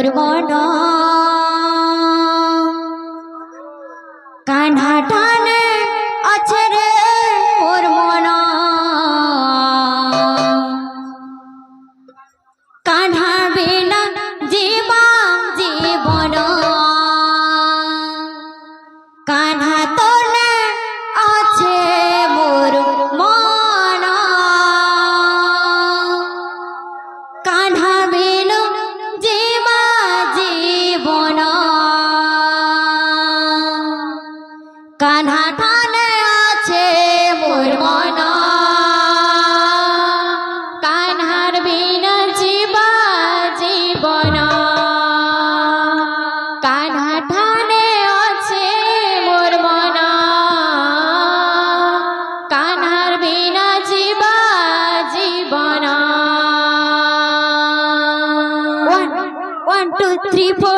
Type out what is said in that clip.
মোর মন কান্হা টানে আছে রে মোর মন কান্হা বিনা জীবন কান্হা তোলে আছে মোর মন কান্হা বিনা জীবন কান্হা টানে আছে মোর মন কান্হার বিনা জীবন কান্হা টানে আছে মোর মন কান্হার বিনা জীবন 1 2 3 4